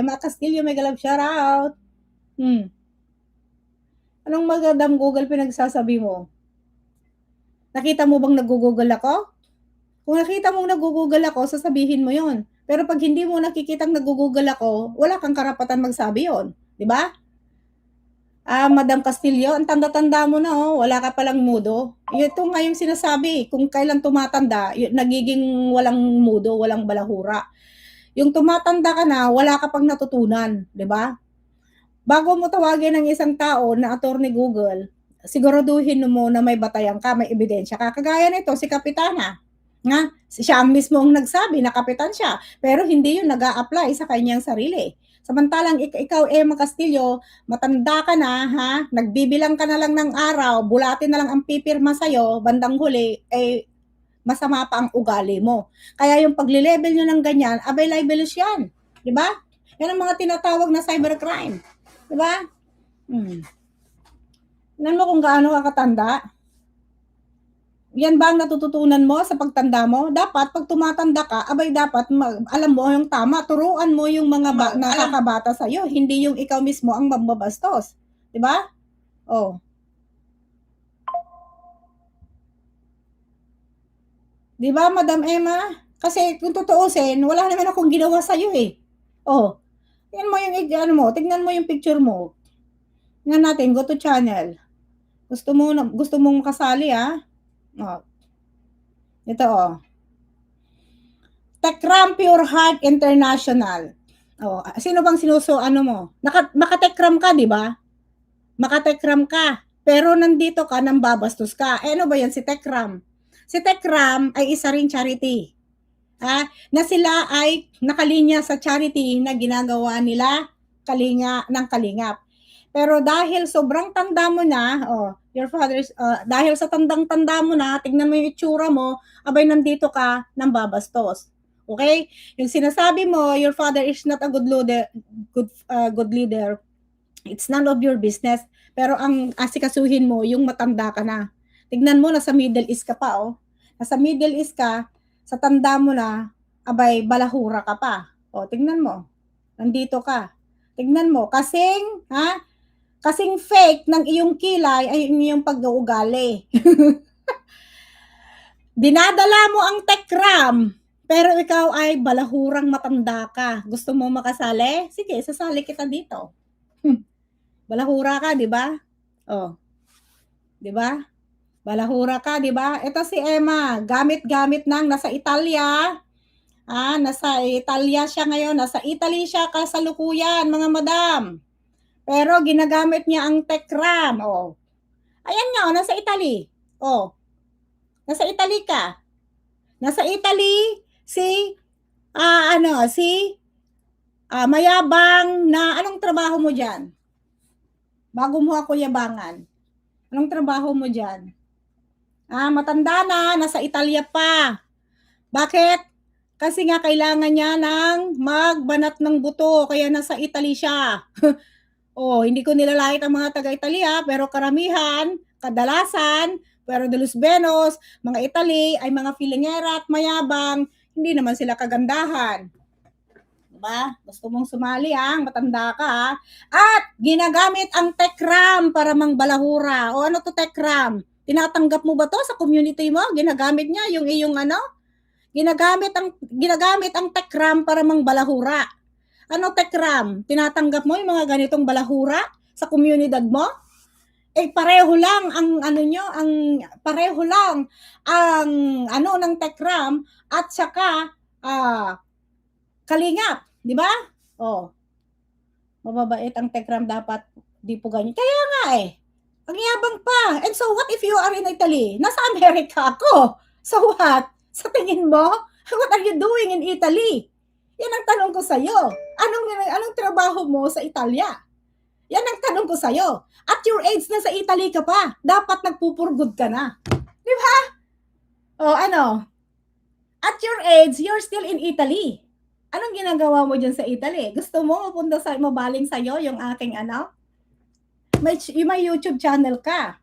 Emma Castillo, may galab shoutout. Anong magandang Google pinagsasabi mo? Nakita mo bang nag-google ako? Kung nakita mong nag-google ako, sasabihin mo yon. Pero pag hindi mo nakikitang nag-google ako, wala kang karapatan magsabi yon. Di ba? Madam Castillo, ang tanda-tanda mo na, oh, wala ka palang mudo. Ito nga yung sinasabi, kung kailan tumatanda, nagiging walang mudo, walang balahura. Yung tumatanda ka na, wala ka pang natutunan, di ba? Bago mo tawagin ng isang tao na attorney Google, siguraduhin mo na may batayan ka, may ebidensya ka. Kagaya nito, si Kapitana. Nga, siya ang mismo ang nagsabi na kapitan siya, pero hindi yun nag-a-apply sa kanyang sarili. Samantalang ikaw, Emma Castillo, matanda ka na, ha? Nagbibilang ka na lang ng araw, bulatin na lang ang pipirma sa'yo, bandang huli, masama pa ang ugali mo. Kaya yung pagli-level nyo ng ganyan, abay libelous yan. Di ba? Yan ang mga tinatawag na cybercrime. Di ba? Tingnan mo kung gaano ka katanda. Yan ba ang natututunan mo sa pagtanda mo? Dapat, pag tumatanda ka, abay dapat, alam mo yung tama. Turuan mo yung mga nakakabata sa'yo. Hindi yung ikaw mismo ang mambabastos. Di ba? Oh. Di ba, Madam Emma? Kasi kung tutuusin, wala naman akong ginawa sa'yo eh. Oh. Tingnan mo yung, ano mo, tignan mo yung picture mo. Tingnan natin, go to channel. Gusto mong makasali, ah? Oh. Ito, oh. Techram Pure Heart International. Oh, sino bang ano mo? Makatekram ka, di ba? Makatekram ka. Pero nandito ka, nang babastos ka. Ano ba yan si Tekram? Si Tekram ay isa ring charity. Na sila ay nakalinya sa charity na ginagawa nila ng Kalingap. Pero dahil sobrang tanda mo na, your father's, dahil sa tandang-tanda mo na, tignan mo yung itsura mo, abay nandito ka nang babastos. Okay? Yung sinasabi mo, your father is not a good leader. It's none of your business. Pero ang asikasuhin mo, yung matanda ka na. Tignan mo, nasa Middle East ka pa, oh. Nasa Middle East ka, sa tanda mo na, abay, balahura ka pa. Tignan mo. Nandito ka. Tignan mo. Kasing fake ng iyong kilay ay iyong pag-uugali. Dinadala mo ang Tekram, pero ikaw ay balahurang matanda ka. Gusto mo makasali? Sige, sasali kita dito. Balahura ka, di ba? Di ba? Balahura ka, di ba? Ito si Emma, gamit-gamit nang nasa Italia. Nasa Italia siya ngayon. Nasa Italy siya kasalukuyan, mga madam. Pero ginagamit niya ang Tekram. Ayan nga, nasa Italy. Nasa Italy ka. Nasa Italy si mayabang na anong trabaho mo diyan? Bago mo ako yabangan. Anong trabaho mo diyan? Matanda na, nasa Italia pa. Bakit? Kasi nga kailangan niya ng magbanat ng buto, kaya nasa Italy siya. Hindi ko nilalait ang mga taga-Italia, pero karamihan, kadalasan, pero de los Benos, mga Italy, ay mga filingera at mayabang, hindi naman sila kagandahan. Diba? Gusto mong sumali, matanda ka, At ginagamit ang Tekram para mangbalahura. Ano to Tekram? Tinatanggap mo ba to sa community mo? Ginagamit niya yung iyong Ginagamit ang Tekram para mangbalahura. Ano Tekram? Tinatanggap mo yung mga ganitong balahura sa komunidad mo? Pareho lang ang ng Tekram at saka Kalingap, di ba? Mababait ang Tekram, dapat di po ganyan. Kaya nga ang yabang pa. And so what if you are in Italy? Nasa Amerika ako. So what? Sa tingin mo? What are you doing in Italy? Yan ang tanong ko sa'yo. Anong trabaho mo sa Italia? Yan ang tanong ko sa'yo. At your age na sa Italy ka pa. Dapat nagpupurgod ka na. Di ba? At your age, you're still in Italy. Anong ginagawa mo dyan sa Italy? Gusto mo mabaling sa'yo yung aking may YouTube channel ka.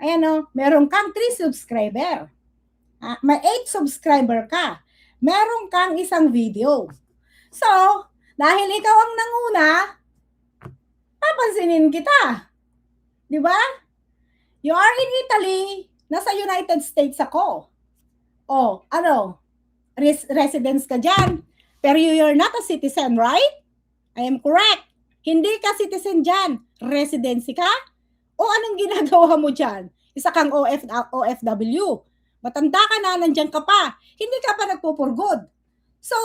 Ayan meron kang 3 subscriber. May 8 subscriber ka. Meron kang isang video. So, Dahil ikaw ang nanguna, papansinin kita. Di ba? You are in Italy, nasa United States ako. Oh, ano? Residence ka dyan. Pero you're not a citizen, right? I am correct. Hindi ka citizen dyan. Residency ka? O anong ginagawa mo dyan? Isa kang OFW. Matanda ka na, nandyan ka pa. Hindi ka pa nagpupurgod. So,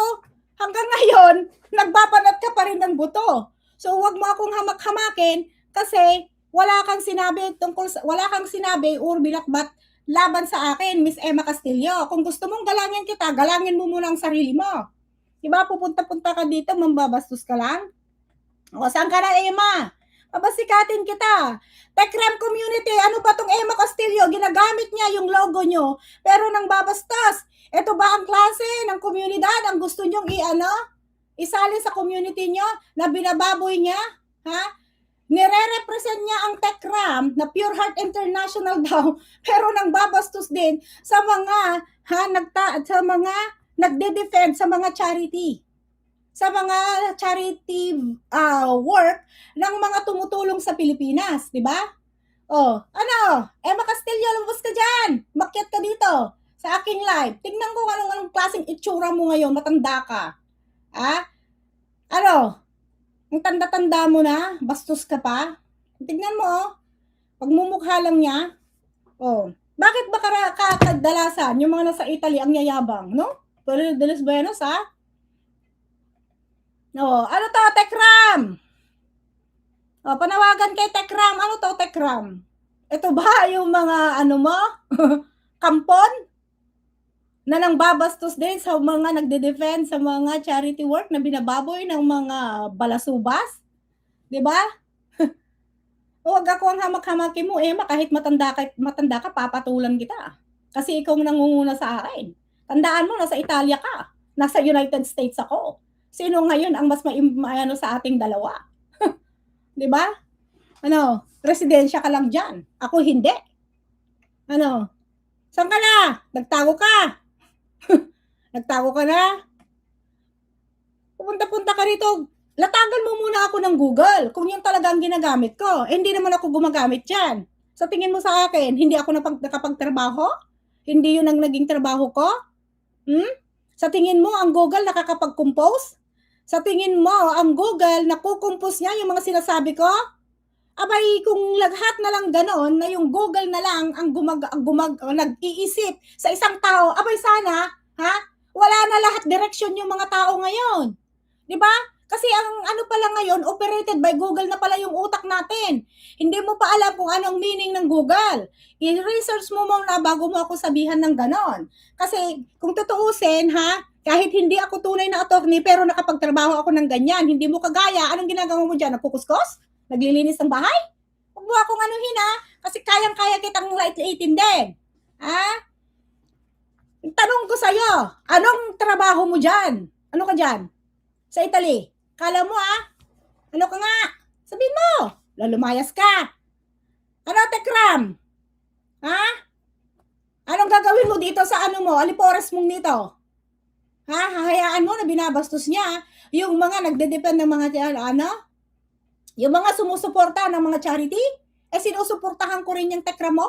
hanggang ngayon, nagbabanat ka pa rin ng buto. So, huwag mo akong hamak-hamakin kasi wala kang sinabi or binakbat laban sa akin, Miss Emma Castillo. Kung gusto mong galangin kita, galangin mo muna ang sarili mo. Diba, pupunta-punta ka dito, mambabastos ka lang? O, saan ka na, Emma? Pabasikatin kita. Techram community, ano ba tong Emma Castillo? Ginagamit niya yung logo nyo, pero nang babastos. Ito ba ang klase ng komunidad ang gusto nyong isali sa community nyo na binababoy niya? Ha? Nire-represent niya ang Techram na Pure Heart International daw, pero nang babastos din sa mga nagde-defend sa mga charity. Sa mga charity work ng mga tumutulong sa Pilipinas, di ba? Oh, Emma Castillo, lumabas ka dyan. Makyat ka dito sa aking live. Tingnan ko anong klaseng itsura mo ngayon, matanda ka. Ang tanda-tanda mo na, bastos ka pa. Tingnan mo, pagmumukha lang niya. Oh, bakit ba kadalasan yung mga nasa Italy ang yayabang, no? Pero de los Buenos, ano to, Techram? Panawagan kay Techram. Ano to, Techram? Ito ba yung mga kampon na nang babastos din sa mga nagde-defend sa mga charity work na binababoy ng mga balasubas? 'Di ba? Huwag ako ang hamak-hamakin mo, Emma, kahit matanda ka, papatulan kita. Kasi ikaw ang nangunguna sa akin. Tandaan mo, nasa Italia ka. Nasa United States ako. Sino ngayon ang mas sa ating dalawa? 'Di ba? Residensya ka lang dyan. Ako hindi. Saan ka na? Nagtago ka. Nagtago ka na? Pupunta-punta ka rito. Latagan mo muna ako ng Google kung yun talaga ang ginagamit ko. Hindi naman ako gumagamit yan. Sa tingin mo sa akin, hindi ako nakapagtrabaho? Hindi yun ang naging trabaho ko? Sa tingin mo, ang Google nakakapag-compose? Sa tingin mo, ang Google nakukompose niya yung mga sinasabi ko? Abay, kung lahat na lang ganon, na yung Google na lang ang nag-iisip sa isang tao, abay sana, wala na lahat direksyon yung mga tao ngayon. Diba? Kasi ang pala ngayon, operated by Google na pala yung utak natin. Hindi mo pa alam kung anong meaning ng Google. I-research mo muna bago mo ako sabihan ng ganon. Kasi kung tutuusin, kahit hindi ako tunay na attorney, pero nakapagtrabaho ako ng ganyan, hindi mo kagaya, anong ginagawa mo dyan? Nagkukuskos? Naglilinis ng bahay? Huwag mo akong kasi kayang-kaya kitang light-lightin din. Tanong ko sa'yo, anong trabaho mo dyan? Ano ka dyan? Sa Italy? Kala mo ano ka nga? Sabihin mo, lumayas ka. Techram? Anong gagawin mo dito sa alipores mong nito? Hahayaan mo na binabastos niya yung mga nagde-depend ng mga yung mga sumusuporta ng mga charity? Sinusuportahan ko rin yung Techram mo?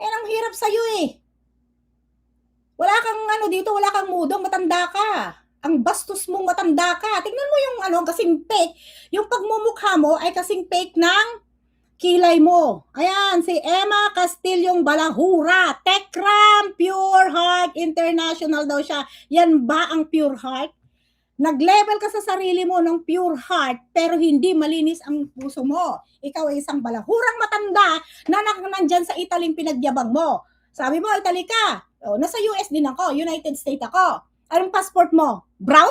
Ang hirap sa'yo Wala kang dito, wala kang mudong, matanda ka. Ang bastos mong matanda ka. Tingnan mo yung kasing fake. Yung pagmumukha mo ay kasing fake ng kilay mo. Ayan, si Emma Castillo Balahura. Techram Pure Heart International daw siya. Yan ba ang Pure Heart? Nag-level ka sa sarili mo ng pure heart, pero hindi malinis ang puso mo. Ikaw ay isang balahurang matanda na nandyan sa Italy pinagyabang mo. Sabi mo, Italy ka. Nasa US din ako, United States ako. Anong passport mo? Brown?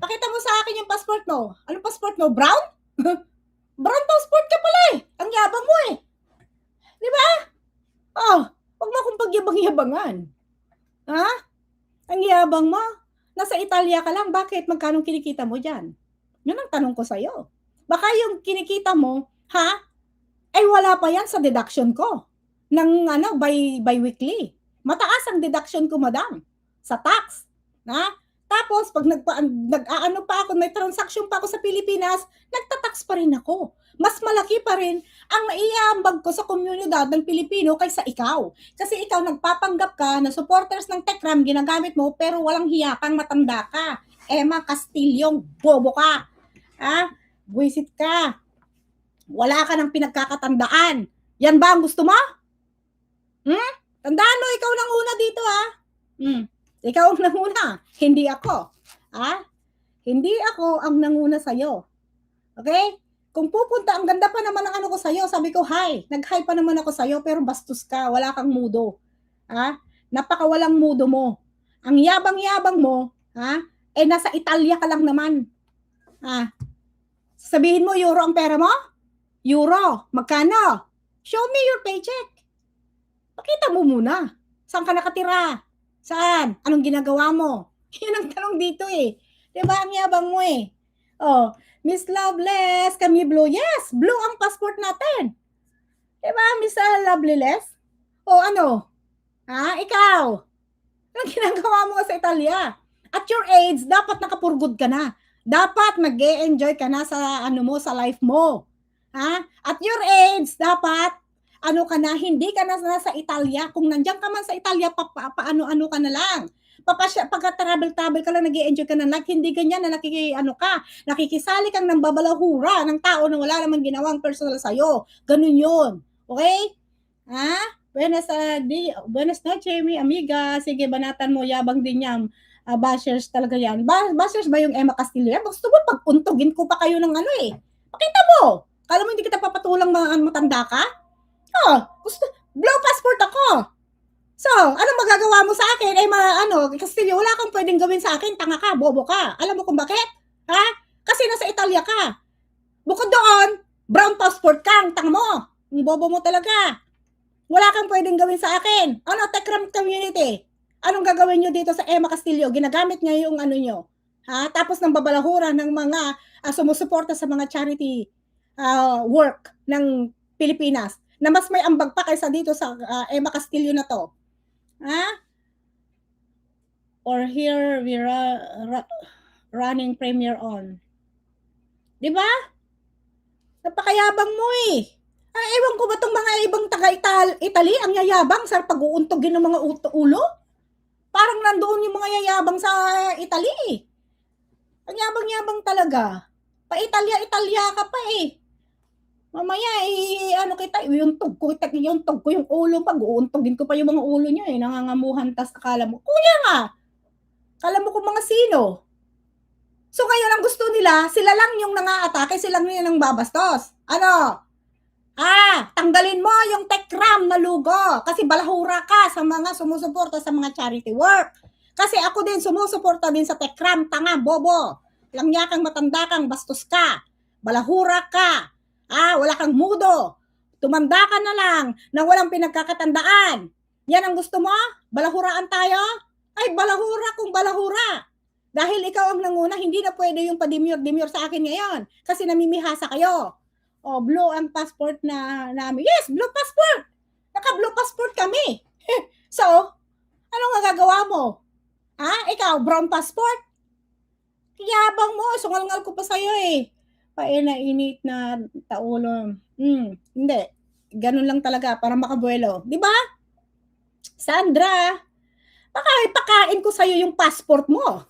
Pakita mo sa akin yung passport mo. Anong passport mo? Brown? Brown passport ka pala Ang yabang mo Di ba? Huwag mo akong pagyabang-yabangan. Ang yabang mo. Nasa Italia ka lang, bakit? Magkano kinikita mo dyan? Yun ang tanong ko sa'yo. Baka yung kinikita mo, ay wala pa yan sa deduction ko. Ng by weekly. Mataas ang deduction ko, madam. Sa tax. Tapos, pag nag-aano pa ako, may transaction pa ako sa Pilipinas, nagtatax pa rin ako. Mas malaki pa rin ang naiambag ko sa komunidad ng Pilipino kaysa ikaw. Kasi ikaw, nagpapanggap ka na supporters ng Tekram, ginagamit mo, pero walang hiya kang matanda ka. Emma Castillo, bobo ka. Ha? Buwisit ka. Wala ka ng pinagkakatandaan. Yan ba ang gusto mo? Tandaan mo, ikaw nang una dito, ha? Ikaw ang nanguna, hindi ako. Hindi ako ang nanguna sa'yo. Okay? Kung pupunta, ang ganda pa naman ng ano ko sa'yo, sabi ko, hi. Nag-hi pa naman ako sa'yo, pero bastos ka, wala kang mudo. Napakawalang mudo mo. Ang yabang-yabang mo, nasa Italia ka lang naman. Sabihin mo, euro ang pera mo? Euro. Magkano? Show me your paycheck. Pakita mo muna. Saan ka nakatira? Saan? Anong ginagawa mo? Yun ang tanong dito eh. Diba ang yabang mo eh. Miss Loveless, kami blue. Yes, blue ang passport natin. Diba, Miss Loveless? Ano? Ikaw? Anong ginagawa mo sa Italia? At your age, dapat nakapurgod ka na. Dapat mag-e-enjoy ka na sa sa life mo. At your age, dapat ka na, hindi ka na nasa Italia. Kung nandiyan ka man sa Italia, paano ka na lang. Pagka-travel ka lang, nag-i-enjoy ka na lang, hindi ganyan na nakikisali kang ng babalahura ng tao na wala namang ginawang personal sa'yo. Ganun yun. Okay? Buenas noches, mi amiga. Sige, banatan mo, yabang din yan. Bashers talaga yan. Bashers ba yung Emma Castillo yan? Gusto mo, pag-untugin ko pa kayo ng Pakita mo. Kala mo hindi kita papatulang matanda ka? Blue passport ako. So, anong magagawa mo sa akin? Castillo, wala kang pwedeng gawin sa akin. Tanga ka, bobo ka. Alam mo kung bakit? Kasi nasa Italia ka. Bukod doon, brown passport kang. Tanga mo. Ang bobo mo talaga. Wala kang pwedeng gawin sa akin. Tekram community. Anong gagawin nyo dito sa Emma Castillo? Ginagamit niya yung nyo. Tapos nang babalahura ng mga sumusuporta sa mga charity work ng Pilipinas na mas may ambag pa kaysa dito sa Emma Castillo na to. Or here we running premiere on. Diba? Napakayabang mo eh. Ewan ko ba itong mga ibang taga-Italy ang yayabang sa pag-uuntogin ng mga ulo? Parang nandoon yung mga yayabang sa Italy eh. Ang yabang-yabang talaga. Pa-Italia ka pa eh. Mamaya yung tug ko yung ulo, pag-uuntogin ko pa yung mga ulo niyo eh, nangangamuhan, tas akala mo, kuya nga, akala mo kung mga sino. So ngayon ang gusto nila, sila lang yung nangaatake, sila lang yung babastos. Tanggalin mo yung Tekram na logo, kasi balahura ka sa mga sumusuporta sa mga charity work. Kasi ako din, sumusuporta din sa Tekram, tanga, bobo. Langya kang matanda kang, bastos ka, balahura ka. Wala kang mudo. Tumanda ka na lang na walang pinagkakatandaan. Yan ang gusto mo? Balahuraan tayo? Ay, balahura kung balahura. Dahil ikaw ang nanguna, hindi na pwede yung padimyor sa akin ngayon. Kasi namimihasa kayo. Blue ang passport na namin. Yes, blue passport. Naka-blue passport kami. So, anong gagagawa mo? Ikaw, brown passport? Yabang mo, sungal-ngal ko pa sa'yo eh. Painainit na taulo. Hindi. Ganun lang talaga para makabuelo. Di ba? Sandra, baka ipakain ko sa'yo yung passport mo.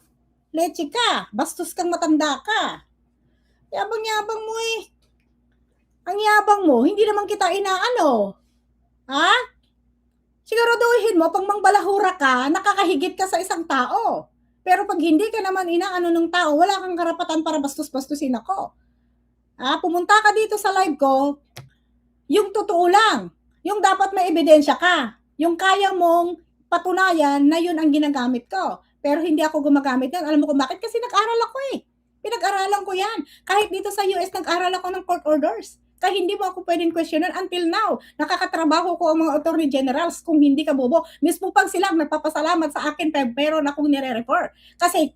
Leche ka. Bastos kang matanda ka. Yabang-yabang mo eh. Ang yabang mo, hindi naman kita inaano. Siguraduhin mo, pag mangbalahura ka, nakakahigit ka sa isang tao. Pero pag hindi ka naman inaano ng tao, wala kang karapatan para bastos-bastusin ako. Pumunta ka dito sa live ko, yung totoo lang, yung dapat may ebidensya ka, yung kaya mong patunayan na yun ang ginagamit ko. Pero hindi ako gumagamit yan. Alam mo kung bakit? Kasi nag-aral ako eh. Pinag-aralan ko yan. Kahit dito sa US, nag-aral ako ng court orders. Kaya hindi mo ako pwedeng questionan until now. Nakakatrabaho ko ang mga attorney generals kung hindi ka bobo. Mismo pang sila nagpapasalamat sa akin pero na kung nire-refer. Kasi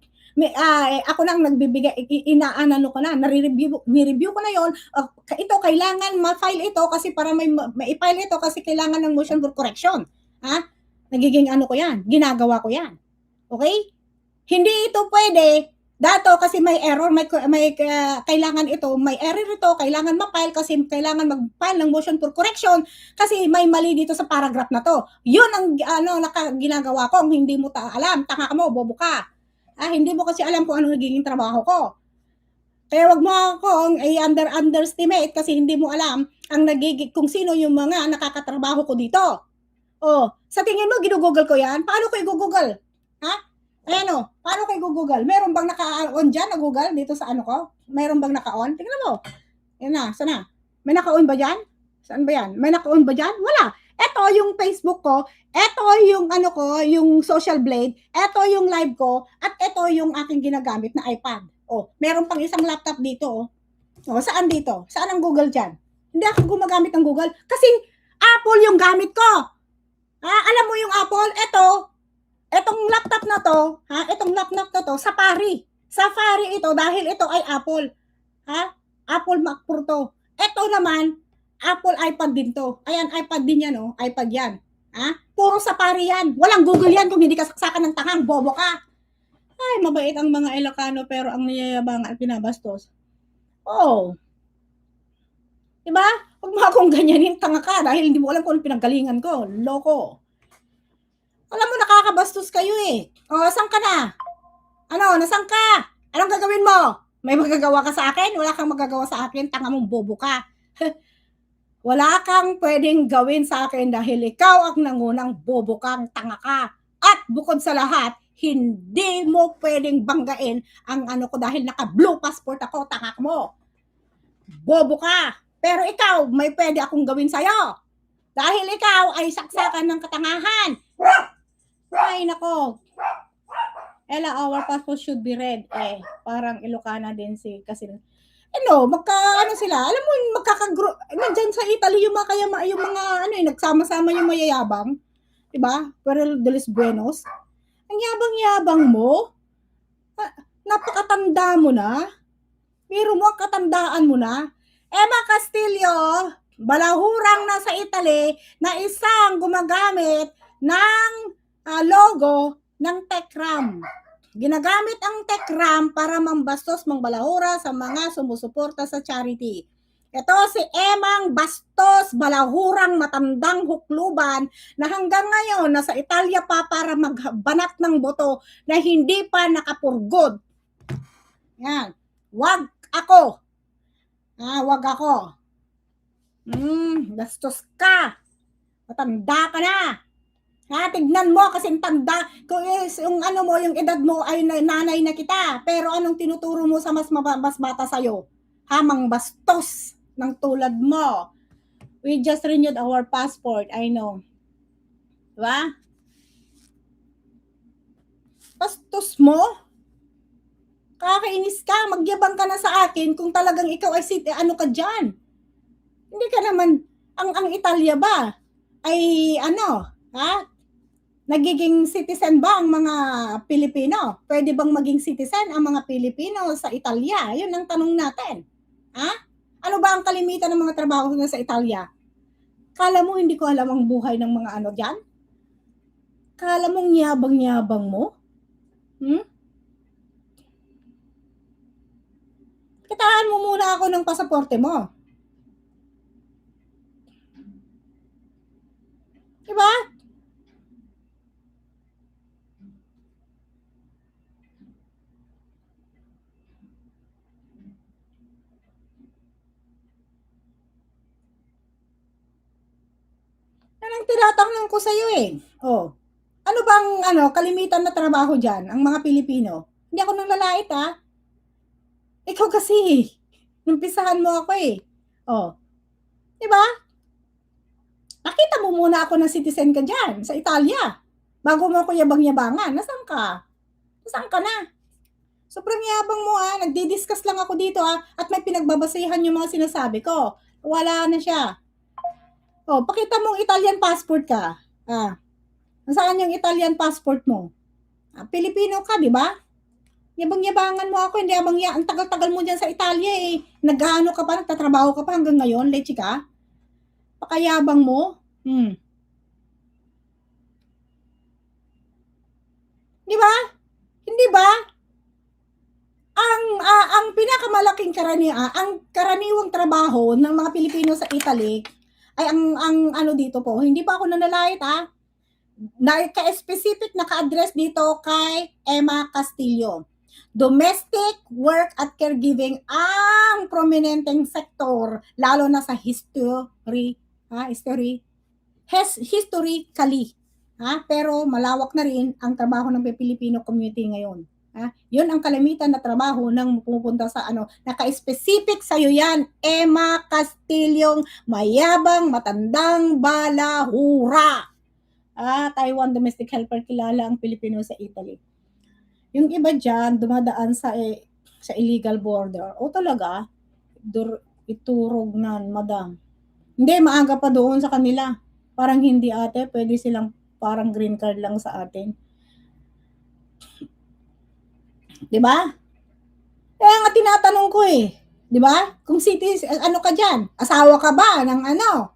ako nang nagbibigay, inaanano ko na, nireview ko na yon. Ito, kailangan ma-file ito kasi para may i-file ito kasi kailangan ng motion for correction. Nagiging ko yan, ginagawa ko yan. Okay? Hindi ito pwede. Dato kasi may error, kailangan ito, may error ito, kailangan ma-file kasi kailangan mag-file ng motion for correction kasi may mali dito sa paragraph na to. Yun ang ginagawa ko, hindi mo alam, tanga ka mo, bobo ka. Hindi mo kasi alam kung ano nagiging trabaho ko. Kaya wag mo akong underestimate kasi hindi mo alam ang kung sino yung mga nakakatrabaho ko dito. Sa tingin mo, ginugoogle ko yan? Paano ko i-google? Ayan o, paano kayo Google? Meron bang naka-on dyan na Google dito sa ano ko? Meron bang naka-on? Tingnan mo. Yan na, sana. May naka-on ba dyan? Saan ba yan? May naka-on ba dyan? Wala. Ito yung Facebook ko, ito yung ano ko, yung Social Blade, ito yung live ko, at ito yung aking ginagamit na iPad. Meron pang isang laptop dito. Saan dito? Saan ang Google dyan? Hindi ako gumagamit ng Google kasi Apple yung gamit ko. Alam mo yung Apple? Etong laptop na to, itong laptop na to, Safari. Safari ito dahil ito ay Apple. Apple Mac Pro to. Ito naman, Apple iPad din to. Ayan, iPad din yan, iPad yan. Puro Safari yan. Walang Google yan kung hindi ka saksakan ng tangang, bobo ka. Ay, mabait ang mga Ilocano pero ang niyayabang at pinabastos. Diba? Huwag mo akong ganyanin, tanga ka dahil hindi mo alam kung ano pinanggalingan ko. Loko. Alam mo, nakakabastos kayo eh. Saan ka na? Nasaan ka? Anong gagawin mo? May magagawa ka sa akin? Wala kang magagawa sa akin, tanga mong bobo ka. Wala kang pwedeng gawin sa akin dahil ikaw ang nangunang bobo kang tanga ka. At bukod sa lahat, hindi mo pwedeng banggain ang ano ko dahil naka-blue passport ako, tanga mo. Bobo ka. Pero ikaw, may pwede akong gawin sa'yo. Dahil ikaw ay saksakan ng katangahan. Ay, nako. Ella, our passport should be red. Parang Ilocana din kasi sila. Alam mo, nandyan sa Italy yung mga nagsama-sama yung mayayabang. Diba? Pero de los Buenos. Ang yabang-yabang mo. Napakatanda mo na. Pero mo ang katandaan mo na. Emma Castillo, balahurang nasa Italy na isang gumagamit ng logo ng Techram. Ginagamit ang Techram para mambastos, mangbalahura sa mga sumusuporta sa charity. Ito si Emang Bastos, balahurang matandang hukluban na hanggang ngayon nasa Italia pa para magbanat ng boto na hindi pa nakapurgod. Yan. Wag ako. Wag ako. Bastos ka. Matanda ka na. Tignan mo kasi tanda, kung yung yung edad mo ay nanay na kita, pero anong tinuturo mo sa mas bata sa'yo? Mang bastos ng tulad mo. We just renewed our passport, I know. Diba? Bastos mo? Kakainis ka, magyabang ka na sa akin kung talagang ikaw ay ka dyan. Hindi ka naman, ang Italia ba? Ay nagiging citizen ba ang mga Pilipino? Pwede bang maging citizen ang mga Pilipino sa Italia? Yun ang tanong natin. Ano ba ang kalimitan ng mga trabaho na sa Italia? Kala mo hindi ko alam ang buhay ng mga dyan? Kala mong yabang-yabang mo? Kitaan mo muna ako ng pasaporte mo. Diba? Yan ang tinatanong ko sa'yo eh. Ano bang kalimitan na trabaho dyan, ang mga Pilipino? Hindi ako nang lalait Ikaw kasi, numpisahan mo ako eh. Diba? Nakita mo muna ako ng citizen ka dyan, sa Italia. Bago mo ako yabang-yabangan. Nasaan ka? Nasaan ka na? Sobrang yabang mo nagdi-discuss lang ako dito at may pinagbabasehan yung mga sinasabi ko. Wala na siya. Pakita mong Italian passport ka. Nasaan yung Italian passport mo? Pilipino ka, di ba? Yabang-yabangan mo ako, hindi ang tagal-tagal mo dyan sa Italia eh. Nag-ano ka pa, nagtatrabaho ka pa hanggang ngayon, leche ka? Pakayabang mo? Di ba? Hindi ba? Ang pinakamalaking ang karaniwang trabaho ng mga Pilipino sa Italy ay ang ano dito po, hindi pa ako nanalait specific naka-address dito kay Emma Castillo. Domestic work at caregiving ang prominenteng sektor lalo na sa historically, pero malawak na rin ang trabaho ng Pilipino community ngayon. Yun ang kalimitan na trabaho ng pupunta sa naka-specific sa'yo yan, Emma Castillong mayabang matandang balahura. Taiwan domestic helper, kilala ang Pilipino sa Italy. Yung iba dyan, dumadaan sa illegal border. O talaga, iturog na, madam. Hindi, maaga pa doon sa kanila. Parang hindi ate, pwede silang parang green card lang sa atin. Diba? Kaya nga tinatanong ko diba? Kung ano ka dyan? Asawa ka ba ng ano?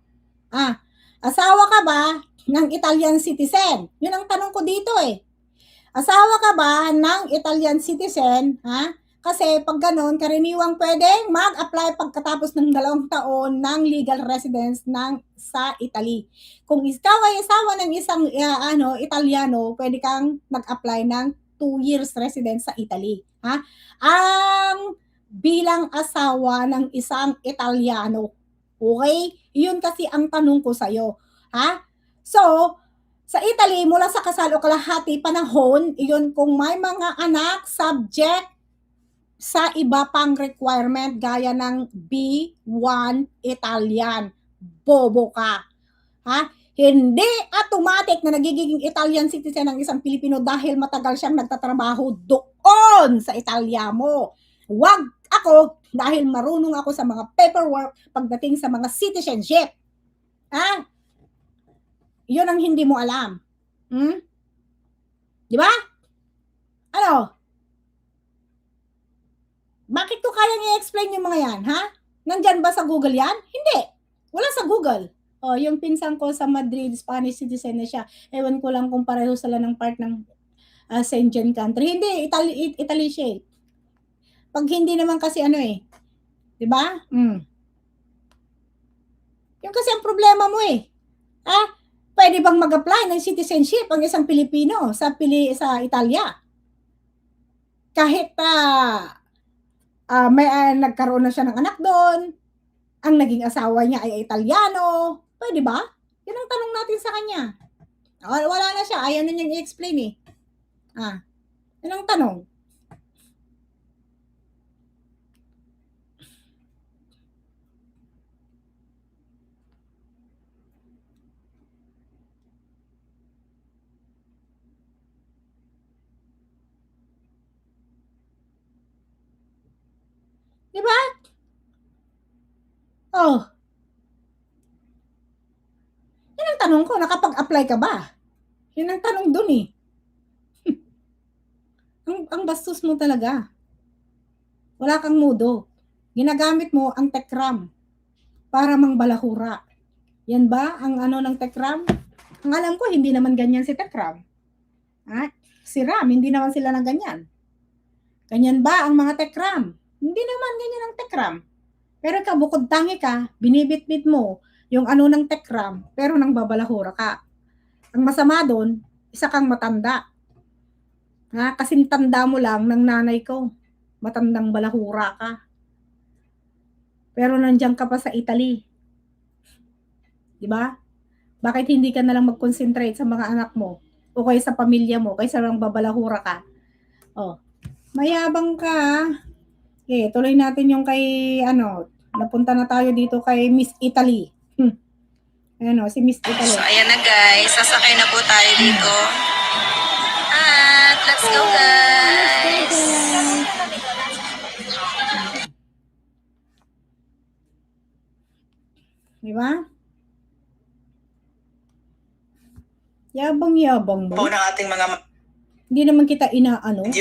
Asawa ka ba ng Italian citizen? Yun ang tanong ko dito Asawa ka ba ng Italian citizen? Kasi pag ganun, karaniwang pwedeng mag-apply pagkatapos ng 2 taon ng legal residence sa Italy. Kung ikaw ay asawa ng isang Italiano, pwede kang mag-apply ng 2 years residence sa Italy. Ang bilang asawa ng isang Italiano. Okay? Yun kasi ang tanong ko sa'yo. So, sa Italy, mula sa kasal o kalahati panahon, iyon kung may mga anak subject sa iba pang requirement gaya ng B1 Italian. Bobo ka. Hindi automatic na nagiging Italian citizen ng isang Pilipino dahil matagal siyang nagtatrabaho doon sa Italia mo. Wag ako dahil marunong ako sa mga paperwork pagdating sa mga citizenship. Yun ang hindi mo alam. Di ba? Ano? Bakit ko kayang i-explain yung mga yan, Nandyan ba sa Google yan? Hindi. Wala sa Google. Yung pinsan ko sa Madrid, Spanish citizen na siya. Ewan ko lang kung pareho sila ng part ng Schengen country. Hindi, Italy siya Pag hindi naman kasi di ba? Yung kasi ang problema mo pwede bang mag-apply ng citizenship ang isang Pilipino sa Italia? Kahit may nagkaroon na siya ng anak doon, ang naging asawa niya ay Italiano, pwede ba? Yun ang tanong natin sa kanya. Wala na siya, ayaw na niyang i-explain yun ang tanong. Diba? Yun ang tanong ko, nakapag-apply ka ba? Yun ang tanong dun ang bastos mo talaga. Wala kang mudo. Ginagamit mo ang tekram para mangbalahura. Yan ba ang ng tekram? Ang alam ko, hindi naman ganyan si tekram. Si Ram, hindi naman sila ng ganyan. Ganyan ba ang mga tekram? Hindi naman ganyan ang tekram. Pero ikaw, bukod tangi ka, binibitbit mo yung ng tekram, pero nang babalahura ka. Ang masama doon, isa kang matanda. Kasing tanda mo lang ng nanay ko. Matandang balahura ka. Pero nandiyan ka pa sa Italy. Diba? Bakit hindi ka nalang mag-concentrate sa mga anak mo? O kaya sa pamilya mo, kaysa lang babalahura ka? Mayabang ka. Tuloy natin yung kay, napunta na tayo dito kay Miss Italy. Si Miss Italy. So, ayan na guys. Sasakay na po tayo dito. At let's go guys. Diba? Yabang-yabang mo. Po ng ating mga... Hindi naman kita inaano.